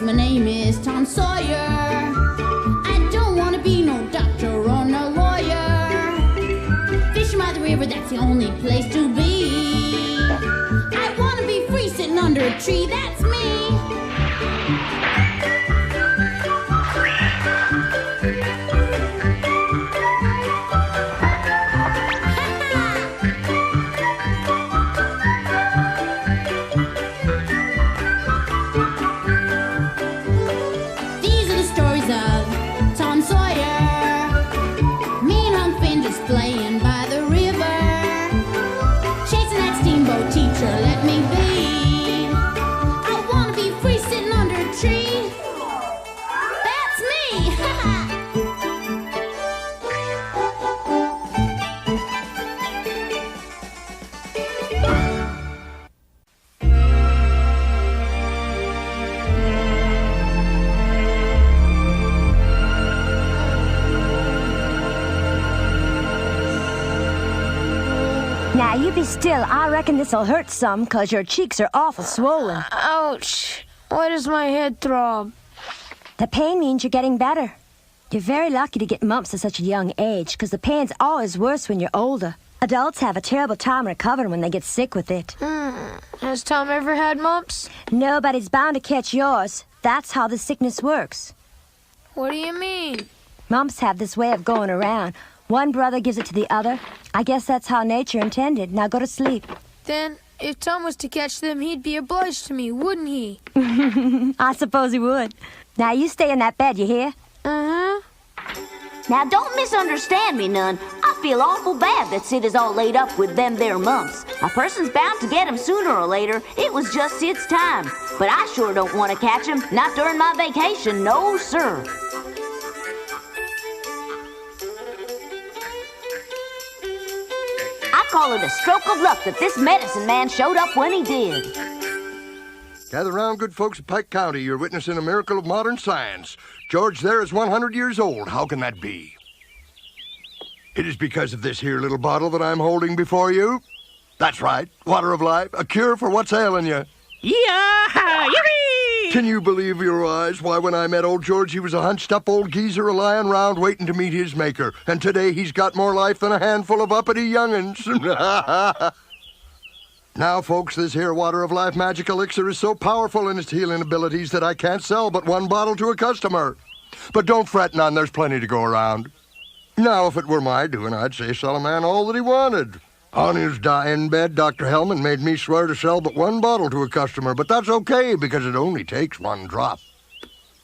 Yes, my name is Tom Sawyer. I don't want to be no doctor or no lawyer. Fishing by the river, that's the only place to be. I want to be free sitting under a tree, that's me. Tom Sawyer, me and Unc Finn just playing by the river, chasing that steamboat teacher, let me be. I wanna be free sitting under a tree. That's me! Now, you be still. I reckon this'll hurt some, 'cause your cheeks are awful swollen. Ouch! Why does my head throb? The pain means you're getting better. You're very lucky to get mumps at such a young age, 'cause the pain's always worse when you're older. Adults have a terrible time recovering when they get sick with it. Has Tom ever had mumps? Nobody's bound to catch yours. That's how the sickness works. What do you mean? Mumps have this way of going around. One brother gives it to the other. I guess that's how nature intended. Now go to sleep. Then, if Tom was to catch them, he'd be obliged to me, wouldn't he? I suppose he would. Now you stay in that bed, you hear? Uh-huh. Now, don't misunderstand me none. I feel awful bad that Sid is all laid up with them there mumps. A person's bound to get 'em sooner or later. It was just Sid's time. But I sure don't want to catch 'em. Not during my vacation, no, sir. I call it a stroke of luck that this medicine man showed up when he did. Gather round, good folks of Pike County. You're witnessing a miracle of modern science. George there is 100 years old. How can that be? It is because of this here little bottle that I'm holding before you. That's right, water of life, a cure for what's ailing you. Yeah! Yippee! Can you believe your eyes? Why, when I met old George, he was a hunched-up old geezer a-lying round waiting to meet his maker. And today he's got more life than a handful of uppity young'uns. Now, folks, this here Water of Life magic elixir is so powerful in its healing abilities that I can't sell but one bottle to a customer. But don't fret none, there's plenty to go around. Now, if it were my doing, I'd say sell a man all that he wanted. On his dying bed, Dr. Hellman made me swear to sell but one bottle to a customer, but that's okay because it only takes one drop.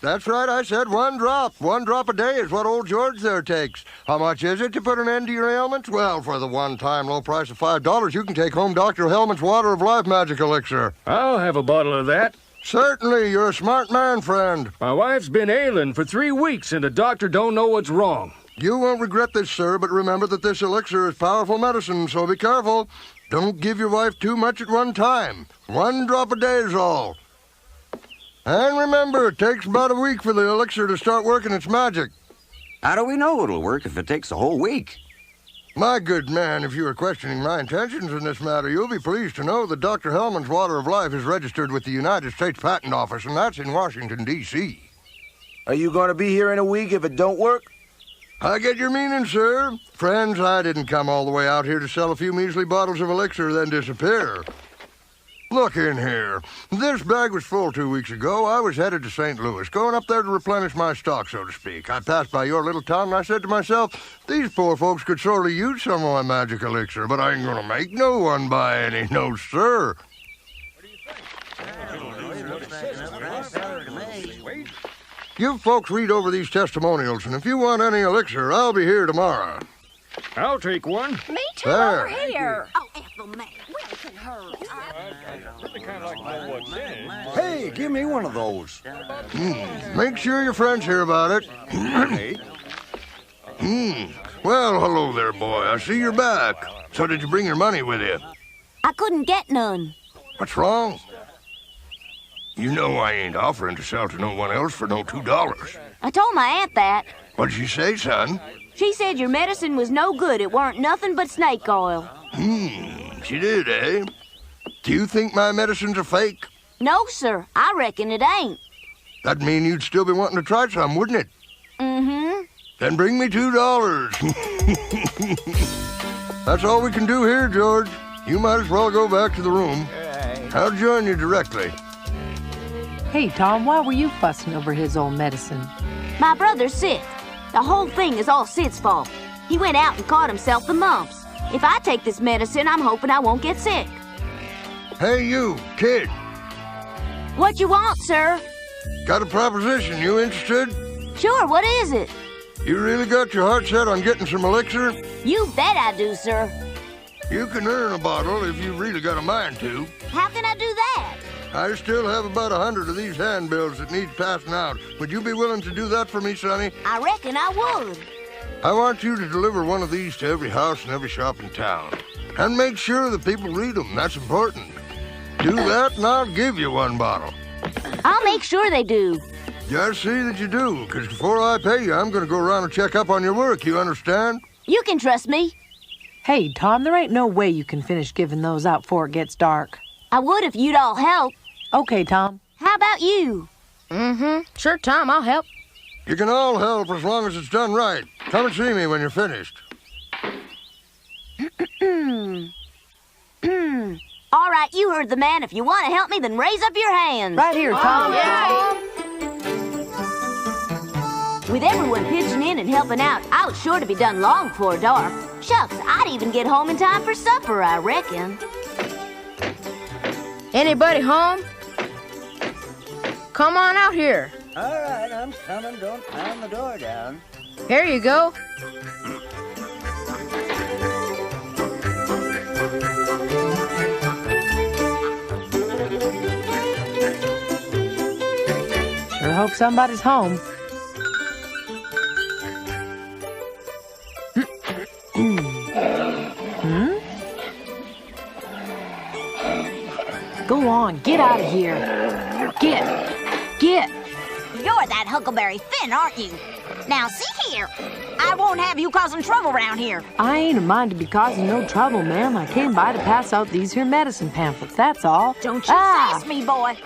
That's right, I said one drop. 1 drop a day is what old George there takes. How much is it to put an end to your ailments? Well, for the one-time low price of $5, you can take home Dr. Hellman's Water of Life magic elixir. I'll have a bottle of that. Certainly, you're a smart man, friend. My wife's been ailing for 3 weeks, and the doctor don't know what's wrong. You won't regret this, sir, but remember that this elixir is powerful medicine, so be careful. Don't give your wife too much at one time. 1 drop a day is all. And remember, it takes about a week for the elixir to start working its magic. How do we know it'll work if it takes a whole week? My good man, if you are questioning my intentions in this matter, you'll be pleased to know that Dr. Hellman's Water of Life is registered with the United States Patent Office, and that's in Washington, D.C. Are you going to be here in a week if it don't work? I get your meaning, sir. Friends, I didn't come all the way out here to sell a few measly bottles of elixir, then disappear. Look in here. This bag was full 2 weeks ago. I was headed to St. Louis, going up there to replenish my stock, so to speak. I passed by your little town, and I said to myself, these poor folks could sorely use some of my magic elixir, but I ain't gonna make no one buy any, no, sir. You folks read over these testimonials, and if you want any elixir, I'll be here tomorrow. I'll take one. Me too, There. over here. Oh, Ethel May, Wilson hurry. Hey, give me one of those. Make sure your friends hear about it. Well, hello there, boy. I see you're back. So did you bring your money with you? I couldn't get none. What's wrong? You know I ain't offering to sell to no one else for no $2. I told my aunt that. What'd she say, son? She said your medicine was no good. It weren't nothing but snake oil. She did, eh? Do you think my medicine's a fake? No, sir. I reckon it ain't. That'd mean you'd still be wanting to try some, wouldn't it? Mm-hmm. Then bring me $2. That's all we can do here, George. You might as well go back to the room. I'll join you directly. Hey, Tom, why were you fussing over his old medicine? My brother's sick. The whole thing is all Sid's fault. He went out and caught himself the mumps. If I take this medicine, I'm hoping I won't get sick. Hey, you, kid. What you want, sir? Got a proposition. You interested? Sure, what is it? You really got your heart set on getting some elixir? You bet I do, sir. You can earn a bottle if you really got a mind to. How can I do that? I still have about 100 of these handbills that need passing out. Would you be willing to do that for me, Sonny? I reckon I would. I want you to deliver one of these to every house and every shop in town. And make sure that people read them. That's important. Do that and I'll give you one bottle. I'll make sure they do. Just see that you do, because before I pay you, I'm going to go around and check up on your work, you understand? You can trust me. Hey, Tom, there ain't no way you can finish giving those out before it gets dark. I would if you'd all help. Okay, Tom. How about you? Mm-hmm. Sure, Tom, I'll help. You can all help as long as it's done right. Come and see me when you're finished. All right, you heard the man. If you want to help me, then raise up your hands. Right here, Tom. With everyone pitching in and helping out, I was sure to be done long before dark. Shucks, I'd even get home in time for supper, I reckon. Anybody home? Come on out here. All right, I'm coming. Don't pound the door down. Here you go. Sure hope somebody's home. Go on, get out of here. Get. You're that Huckleberry Finn, aren't you? Now, see here. I won't have you causing trouble around here. I ain't a mind to be causing no trouble, ma'am. I came by to pass out these here medicine pamphlets, that's all. Don't you sass me, boy.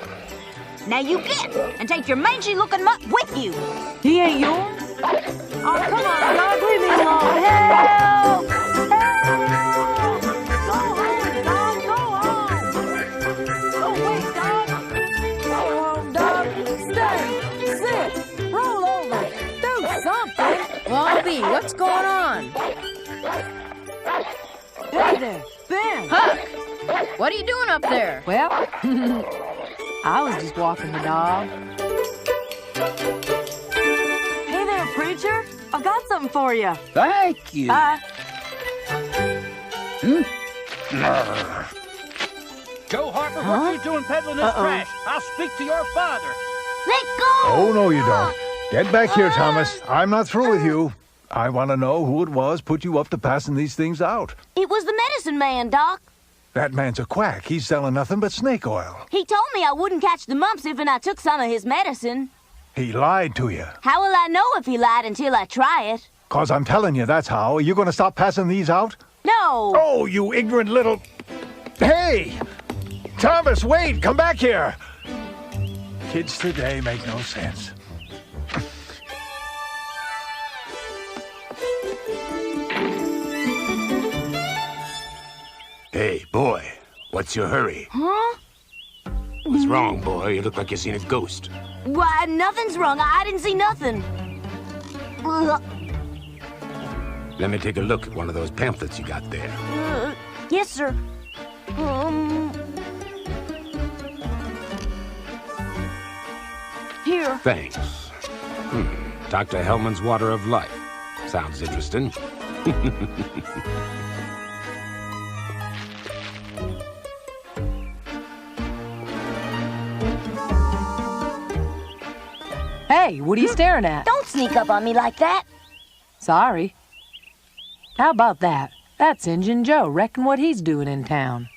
Now you get, and take your mangy-looking mutt with you. He ain't yours? Oh, come on, dog, leave me alone. Help! Go home, dog, go home. Oh, wait, dog. Go home, dog. Stay, sit, roll over, do something. Bobby, what's going on? Hey there, Ben. Huck! What are you doing up there? Well, I was just walking the dog. Hey there, preacher. I've got something for you. Thank you. Joe Harper, what are you doing peddling this trash? I'll speak to your father. Let go! Oh, no, you don't. Get back here, Thomas. I'm not through with you. I want to know who it was put you up to passing these things out. It was the medicine man, Doc. That man's a quack. He's selling nothing but snake oil. He told me I wouldn't catch the mumps if I took some of his medicine. He lied to you. How will I know if he lied until I try it? 'Cause I'm telling you, that's how. Are you going to stop passing these out? No. Oh, you ignorant little... Hey! Thomas, wait! Come back here! Kids today make no sense. Hey, boy, what's your hurry? Huh? What's wrong, boy? You look like you seen a ghost. Why, nothing's wrong. I didn't see nothing. Let me take a look at one of those pamphlets you got there. Yes, sir. Here. Thanks. Dr. Hellman's Water of Life. Sounds interesting. Hey, what are you staring at? Don't sneak up on me like that. Sorry. How about that? That's Injun Joe. Reckon what he's doing in town.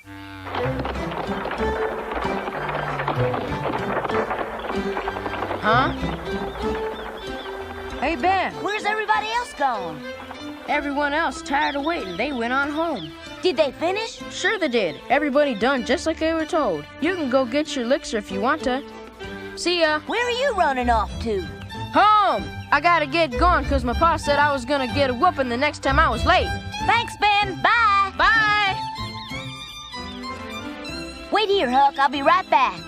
Huh? Hey, Ben. Where's everybody else gone? Everyone else tired of waiting. They went on home. Did they finish? Sure they did. Everybody done just like they were told. You can go get your elixir if you want to. See ya. Where are you running off to? Home. I gotta get going because my pa said I was gonna get a whooping the next time I was late. Thanks, Ben. Bye. Bye. Wait here, Huck. I'll be right back.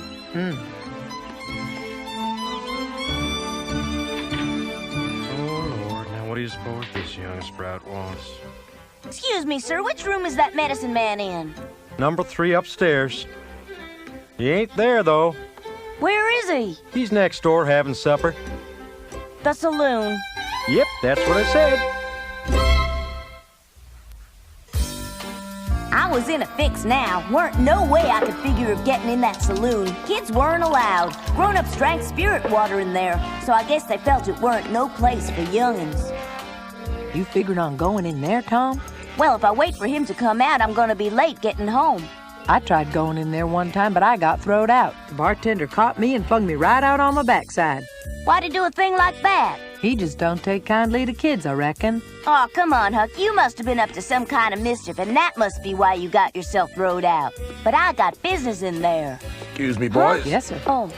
Oh, Lord. Now, what do you suppose this young sprout wants? Excuse me, sir. Which room is that medicine man in? Number 3 upstairs. He ain't there, though. Where is he? He's next door having supper. The saloon. Yep, that's what I said. I was in a fix now. Weren't no way I could figure of getting in that saloon. Kids weren't allowed. Grown-ups drank spirit water in there, so I guess they felt it weren't no place for young'uns. You figured on going in there, Tom? Well, if I wait for him to come out, I'm gonna be late getting home. I tried going in there one time, but I got throwed out. The bartender caught me and flung me right out on my backside. Why'd he do a thing like that? He just don't take kindly to kids, I reckon. Oh, come on, Huck. You must have been up to some kind of mischief, and that must be why you got yourself throwed out. But I got business in there. Excuse me, boys. Yes, sir. Oh.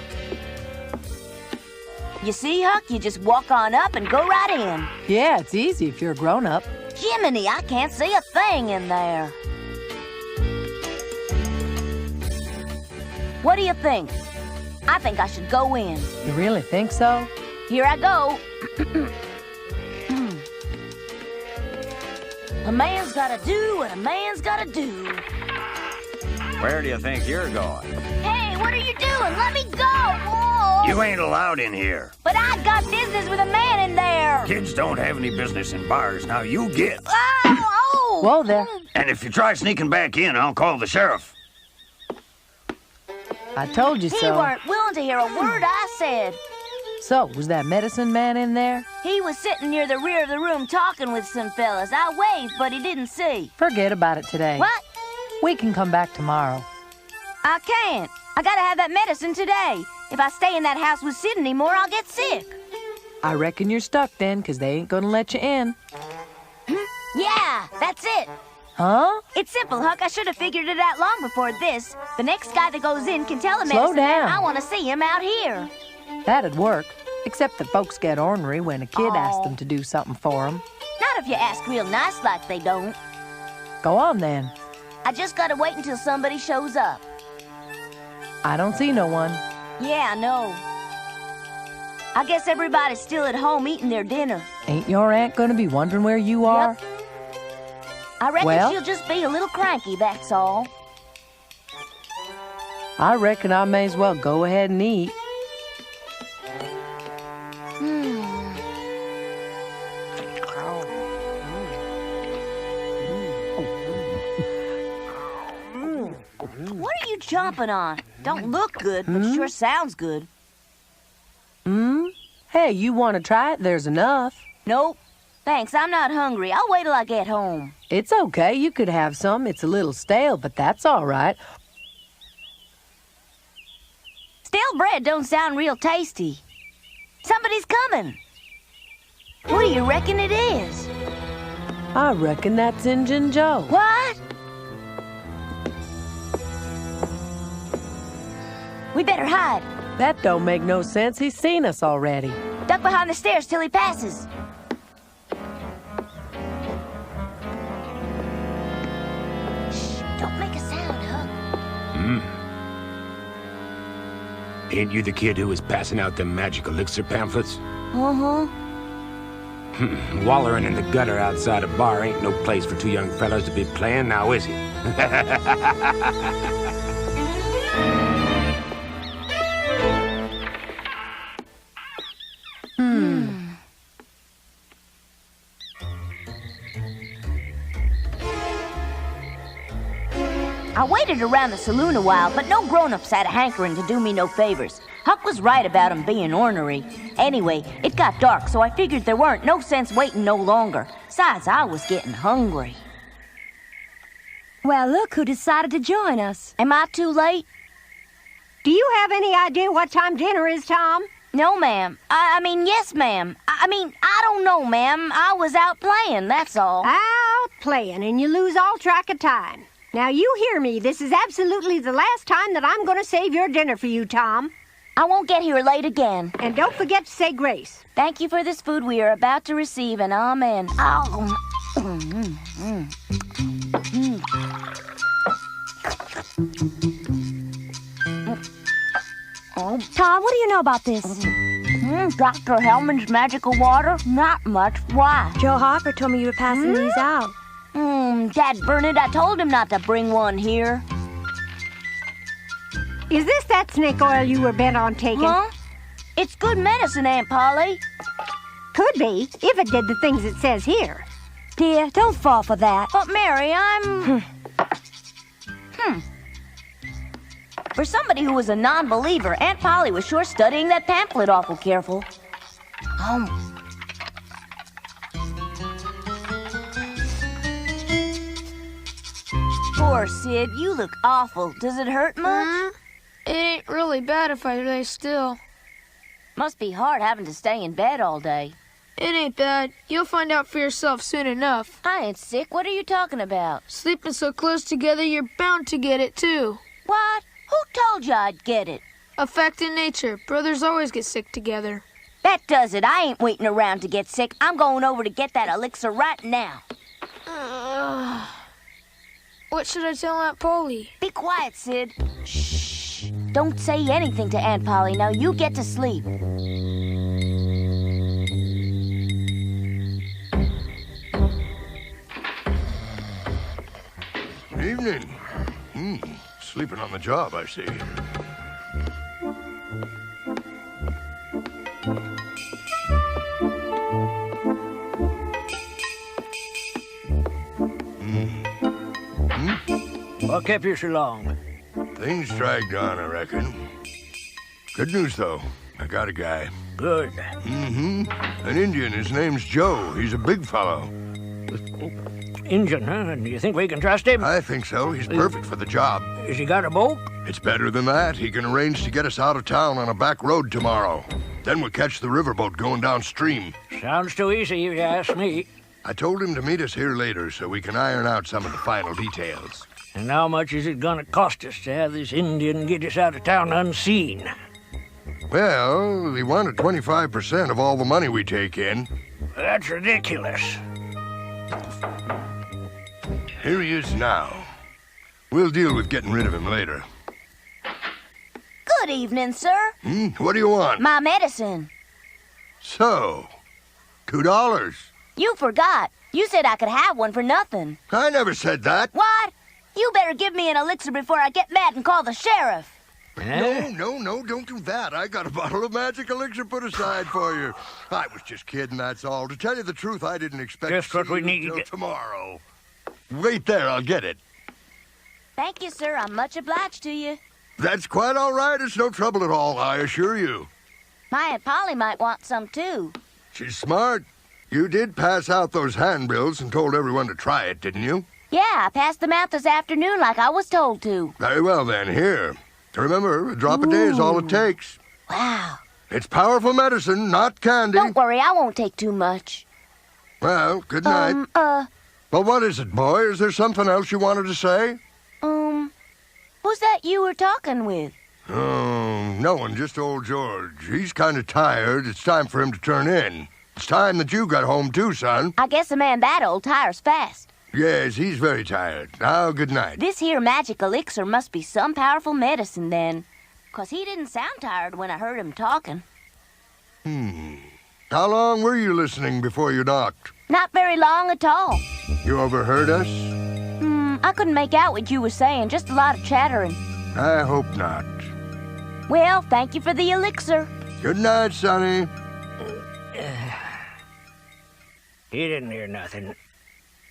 You see, Huck? You just walk on up and go right in. Yeah, it's easy if you're a grown-up. Jiminy, I can't see a thing in there. What do you think? I think I should go in. You really think so? Here I go. A man's gotta do what a man's gotta do. Where do you think you're going? Hey, what are you doing? Let me go! Whoa! You ain't allowed in here. But I got business with a man in there. Kids don't have any business in bars. Now you get. Oh! Whoa there. And if you try sneaking back in, I'll call the sheriff. I told you He so. weren't willing to hear a word I said. So, was that medicine man in there? He was sitting near the rear of the room talking with some fellas. I waved, but he didn't see. Forget about it today. What? We can come back tomorrow. I can't. I gotta have that medicine today. If I stay in that house with Sid anymore, I'll get sick. I reckon you're stuck then, 'cause they ain't gonna let you in. Yeah, that's it. Huh? It's simple, Huck. I should have figured it out long before this. The next guy that goes in can tell the Slow medicine man down. I want to see him out here. That'd work. Except that folks get ornery when a kid asks Oh. them to do something for them. Not if you ask real nice like they don't. Go on then. I just gotta wait until somebody shows up. I don't see no one. Yeah, I know. I guess everybody's still at home eating their dinner. Ain't your aunt gonna be wondering where you are? I reckon Well? she'll just be a little cranky, that's all. I reckon I may as well go ahead and eat. What are you chomping on? Don't look good, but it sure sounds good. Hey, you want to try it? There's enough. Nope. Thanks, I'm not hungry. I'll wait till I get home. It's okay. You could have some. It's a little stale, but that's all right. Stale bread don't sound real tasty. Somebody's coming. What do you reckon it is? I reckon that's Injun Joe. What? We better hide. That don't make no sense. He's seen us already. Duck behind the stairs till he passes. Shh, don't make a sound, Huck. Ain't you the kid who was passing out them magic elixir pamphlets? Uh-huh. Wallering in the gutter outside a bar ain't no place for two young fellas to be playing, now is it? I waited around the saloon a while, but no grown-ups had a hankering to do me no favors. Huck was right about 'em being ornery. Anyway, it got dark, so I figured there weren't no sense waiting no longer. Besides, I was getting hungry. Well, look who decided to join us. Am I too late? Do you have any idea what time dinner is, Tom? No, ma'am. I mean, yes, ma'am. I don't know, ma'am. I was out playing, that's all. Out playing, and you lose all track of time. Now, you hear me. This is absolutely the last time that I'm going to save your dinner for you, Tom. I won't get here late again. And don't forget to say grace. Thank you for this food we are about to receive, and amen. Oh. Tom, what do you know about this? Dr. Hellman's magical water? Not much. Why? Joe Harper told me you were passing these out. Dad Bernard, I told him not to bring one here. Is this that snake oil you were bent on taking? Huh? It's good medicine, Aunt Polly. Could be, if it did the things it says here. Dear, don't fall for that. But, Mary, I'm... For somebody who was a non-believer, Aunt Polly was sure studying that pamphlet awful careful. Poor Sid, you look awful. Does it hurt much? It ain't really bad if I lay still. Must be hard having to stay in bed all day. It ain't bad. You'll find out for yourself soon enough. I ain't sick. What are you talking about? Sleeping so close together, you're bound to get it, too. What? Who told you I'd get it? A fact in nature. Brothers always get sick together. That does it. I ain't waiting around to get sick. I'm going over to get that elixir right now. What should I tell Aunt Polly? Be quiet, Sid. Shh. Don't say anything to Aunt Polly. Now you get to sleep. Evening. Sleeping on the job, I see. What kept you so long? Things dragged on, I reckon. Good news, though. I got a guy. Good. An Indian. His name's Joe. He's a big fellow. Injun, huh? Do you think we can trust him? I think so. He's perfect for the job. Has he got a boat? It's better than that. He can arrange to get us out of town on a back road tomorrow. Then we'll catch the riverboat going downstream. Sounds too easy if you ask me. I told him to meet us here later so we can iron out some of the final details. And how much is it gonna cost us to have this Indian get us out of town unseen? Well, he wanted 25% of all the money we take in. That's ridiculous. Here he is now. We'll deal with getting rid of him later. Good evening, sir. What do you want? My medicine. So, $2. You forgot. You said I could have one for nothing. I never said that. What? You better give me an elixir before I get mad and call the sheriff. No, don't do that. I got a bottle of magic elixir put aside for you. I was just kidding, that's all. To tell you the truth, I didn't expect just to what see we you need till tomorrow. Wait there, I'll get it. Thank you, sir. I'm much obliged to you. That's quite all right. It's no trouble at all, I assure you. My Aunt Polly might want some, too. She's smart. You did pass out those handbills and told everyone to try it, didn't you? Yeah, I passed them out this afternoon like I was told to. Very well, then. Here. Remember, a drop a day is all it takes. Wow. It's powerful medicine, not candy. Don't worry, I won't take too much. Well, good night. Well, what is it, boy? Is there something else you wanted to say? Who's that you were talking with? Oh, no one, just old George. He's kind of tired. It's time for him to turn in. It's time that you got home, too, son. I guess a man that old tires fast. Yes, he's very tired. Now, good night. This here magic elixir must be some powerful medicine, then. 'Cause he didn't sound tired when I heard him talking. How long were you listening before you knocked? Not very long at all. You overheard us? I couldn't make out what you were saying, just a lot of chattering. I hope not. Well, thank you for the elixir. Good night, Sonny. He didn't hear nothing.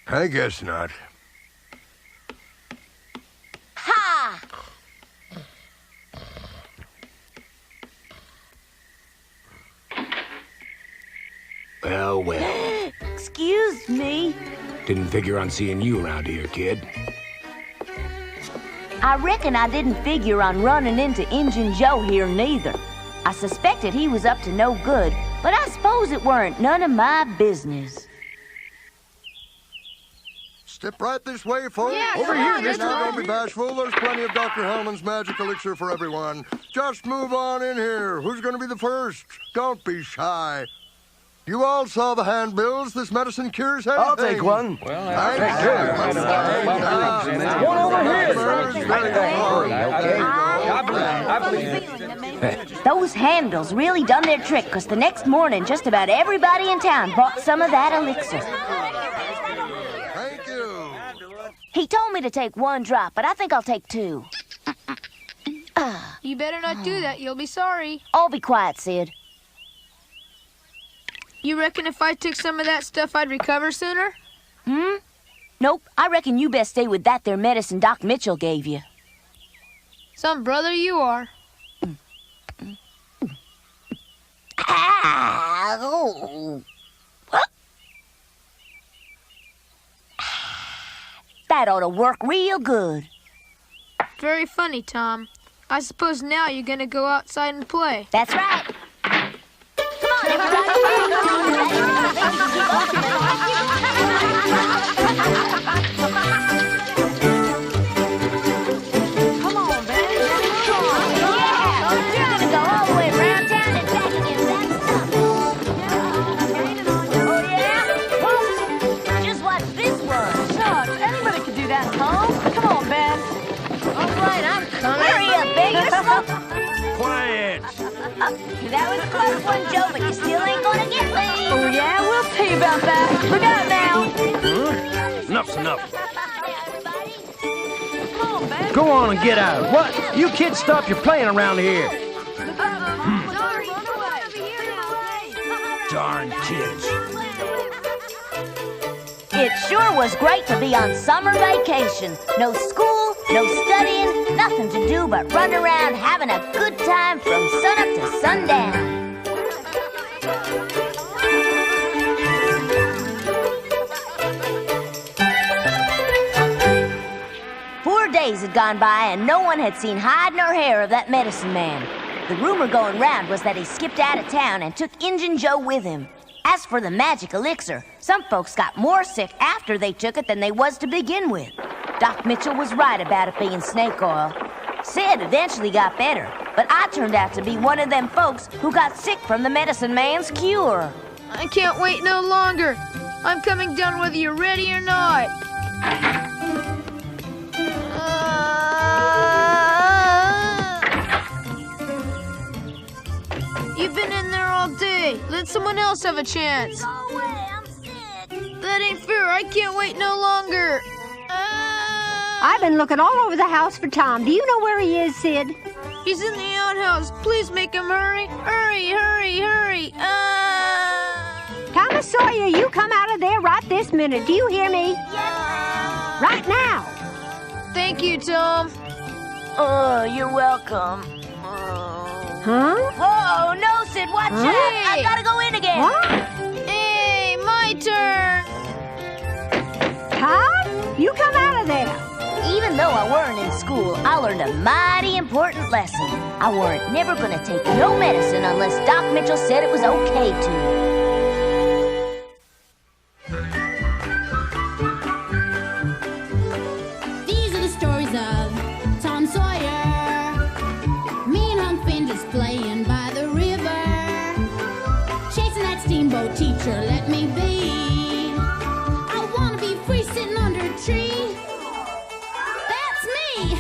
I guess not. Ha! Well. Excuse me. Didn't figure on seeing you around here, kid. I reckon I didn't figure on running into Injun Joe here neither. I suspected he was up to no good, but I suppose it weren't none of my business. Step right this way, folks. Yeah, Over here, mister. Now, don't be bashful. There's plenty of Dr. Hellman's magic elixir for everyone. Just move on in here. Who's going to be the first? Don't be shy. You all saw the handbills. This medicine cures anything. I'll take one. Well, Thank you. One over here. Those handbills really done their trick, because the next morning, just about everybody in town bought some of that elixir. Thank you. He told me to take one drop, but I think I'll take two. You better not do that. You'll be sorry. I'll be quiet, Sid. You reckon if I took some of that stuff, I'd recover sooner? Nope, I reckon you best stay with that there medicine Doc Mitchell gave you. Some brother you are. Ow. That ought to work real good. Very funny, Tom. I suppose now you're gonna go outside and play. That's right. Come on, everybody. Come on, Ben. Yeah, you're gonna go all the way around town and back again. Oh, yeah? Well, just watch this one. Shucks, anybody could do that, Tom. Come on, Ben. All right, I'm coming. Hurry up, Ben. You're slow. Quiet. That was a close one, Joe, but you still ain't gonna get me. Oh, yeah, we'll see about that. Look out now. Enough's enough. Come on, Ben. Go on and get out. What? You kids stop your playing around here. Darn kids. It sure was great to be on summer vacation. No school, no studying, nothing to do but run around having a good time from sunup to sundown. 4 days had gone by and no one had seen hide nor hair of that medicine man. The rumor going round was that he skipped out of town and took Injun Joe with him. As for the magic elixir, some folks got more sick after they took it than they was to begin with. Doc Mitchell was right about it being snake oil. Sid eventually got better, but I turned out to be one of them folks who got sick from the medicine man's cure. I can't wait no longer. I'm coming down whether you're ready or not. You've been in there all day. Let someone else have a chance. Go away, I'm sick. That ain't fair. I can't wait no longer. I've been looking all over the house for Tom. Do you know where he is, Sid? He's in the outhouse. Please make him hurry. Hurry, hurry, hurry. Thomas Sawyer, you come out of there right this minute. Do you hear me? Right now. Thank you, Tom. Oh, you're welcome. Huh? Oh, no, Sid, watch out. I gotta go in again. What? Hey, my turn. Tom, you come out of there. Even though I weren't in school, I learned a mighty important lesson. I weren't never gonna take no medicine unless Doc Mitchell said it was okay to. These are the stories of Tom Sawyer. Me and Hunk Finn just playing by the river. Chasing that steamboat teacher, let me be. I wanna be free sitting under a tree. That's me!